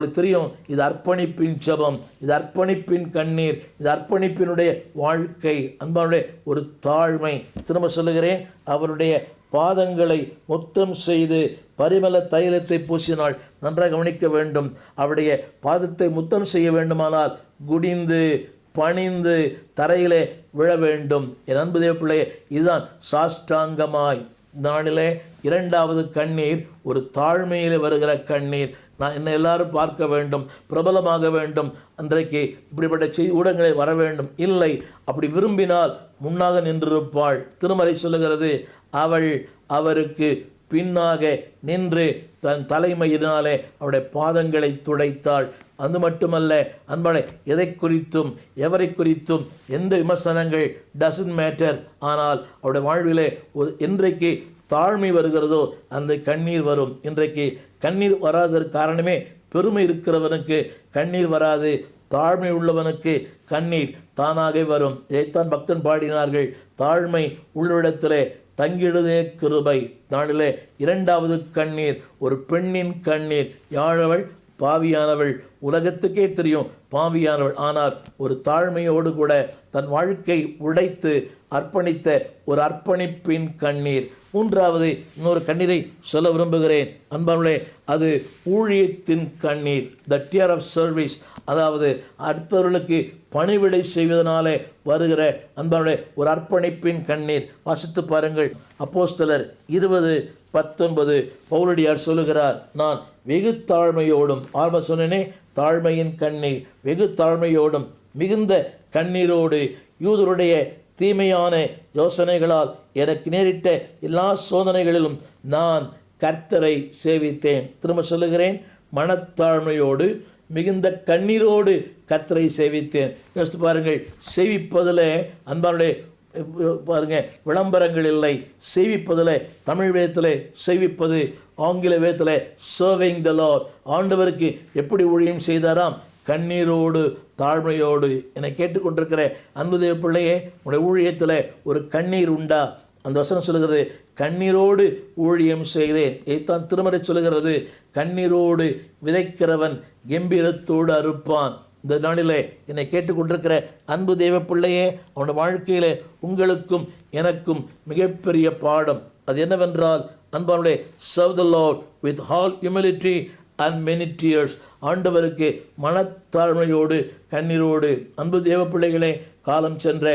தெரியும், இது அர்ப்பணிப்பின் ஜெபம், இது அர்ப்பணிப்பின் கண்ணீர், இது அர்ப்பணிப்பினுடைய வாழ்க்கை. அன்பானுடைய ஒரு தாழ்மை. திரும்ப சொல்லுகிறேன், அவருடைய பாதங்களை முத்தம் செய்து பரிமள தைலத்தை பூசினால் நன்றாக கவனிக்க வேண்டும். அவருடைய பாதத்தை முத்தம் செய்ய வேண்டுமானால் குடிந்து பணிந்து தரையிலே விழ வேண்டும். என் அன்பு தேவ பிள்ளையே, இதுதான் சாஷ்டாங்கமாய் நாளிலே இரண்டாவது கண்ணீர், ஒரு தாழ்மையில் வருகிற கண்ணீர். நான் என்னை எல்லாரும் பார்க்க வேண்டும், பிரபலமாக வேண்டும், அன்றைக்கு இப்படிப்பட்ட ஊடகங்களை வர வேண்டும். இல்லை, அப்படி விரும்பினால் முன்னாக நின்றிருப்பாள். திருமறை சொல்லுகிறது, அவள் அவருக்கு பின்னாக நின்று தன் தலைமையினாலே அவருடைய பாதங்களை துடைத்தாள். அது மட்டுமல்ல அன்பாளே, எதை குறித்தும் எவரை குறித்தும் எந்த விமர்சனங்கள் டசன்ட் மேட்டர். ஆனால் அவருடைய வாழ்விலே என்றைக்கு தாழ்மை வருகிறதோ அந்த கண்ணீர் வரும். இன்றைக்கு கண்ணீர் வராததற்கு காரணமே, பெருமை இருக்கிறவனுக்கு கண்ணீர் வராது, தாழ்மை உள்ளவனுக்கு கண்ணீர் தானாக வரும். இதைத்தான் பக்தன் பாடினார்கள், தாழ்மை உள்ளிடத்திலே தங்கிடுதே கிருபை. நாளிலே இரண்டாவது கண்ணீர், ஒரு பெண்ணின் கண்ணீர். யாழவள் பாவியானவள், உலகத்துக்கே தெரியும் பாவியானவள். ஆனால் ஒரு தாழ்மையோடு கூட தன் வாழ்க்கை உடைத்து அர்ப்பணித்த ஒரு அர்ப்பணிப்பின் கண்ணீர். மூன்றாவது இன்னொரு கண்ணீரை சொல்ல விரும்புகிறேன் அன்பானவர்களே, அது ஊழியத்தின் கண்ணீர், த டியர் ஆஃப் சர்வீஸ். அதாவது அடுத்தவர்களுக்கு பணிவிடை செய்வதனாலே வருகிற அன்பானவர்களே ஒரு அர்ப்பணிப்பின் கண்ணீர். வாசித்து பாருங்கள், அப்போஸ்தலர் 20:19 பவுலடியார் சொல்லுகிறார், நான் வெகு தாழ்மையோடும், ஆரம்ப சொன்னேனே தாழ்மையின் கண்ணீர், வெகு தாழ்மையோடும் மிகுந்த கண்ணீரோடு யூதருடைய தீமையான யோசனைகளால் எனக்கு நேரிட்ட எல்லா சோதனைகளிலும் நான் கர்த்தரை சேவித்தேன். திரும்ப சொல்லுகிறேன், மனத்தாழ்மையோடு மிகுந்த கண்ணீரோடு கர்த்தரை சேவித்தேன். யோசித்து பாருங்கள், சேவிப்பதில் அன்பானுடைய பாருங்க, விளம்பரங்கள் இல்லை. சேவிப்பதில் தமிழ் வேதத்தில் சேவிப்பது, ஆங்கில வேதத்தில் சர்விங் த லார்ட். ஆண்டவருக்கு எப்படி ஊழியம் செய்தாராம்? கண்ணீரோடு தாழ்மையோடு. என்னை கேட்டுக்கொண்டிருக்கிற அன்பு தேவ பிள்ளையே, உடைய ஊழியத்தில் ஒரு கண்ணீர் உண்டா? அந்த வசனம் சொல்லுகிறது, கண்ணீரோடு ஊழியம் செய்தேன். இதைத்தான் திருமறை சொல்லுகிறது, கண்ணீரோடு விதைக்கிறவன் கம்பீரத்தோடு அறுப்பான். இந்த நாளிலே என்னை கேட்டுக்கொண்டிருக்கிற அன்பு தேவ பிள்ளையே, அவனுடைய வாழ்க்கையில் உங்களுக்கும் எனக்கும் மிகப்பெரிய பாடம். அது என்னவென்றால் அன்பானுடைய serve the Lord with all humility and many tears. ஆண்டவருக்கு மனத்தாழ்மையோடு கண்ணீரோடு. அன்பு தேவ பிள்ளைகளே, காலம் சென்ற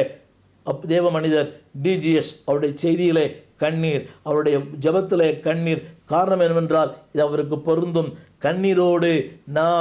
தேவ மனிதர் டிஜிஎஸ் அவருடைய செய்தியிலே கண்ணீர், அவருடைய ஜபத்திலே கண்ணீர். காரணம் என்னவென்றால் இது அவருக்கு பொருந்தும். கண்ணீரோடு நான்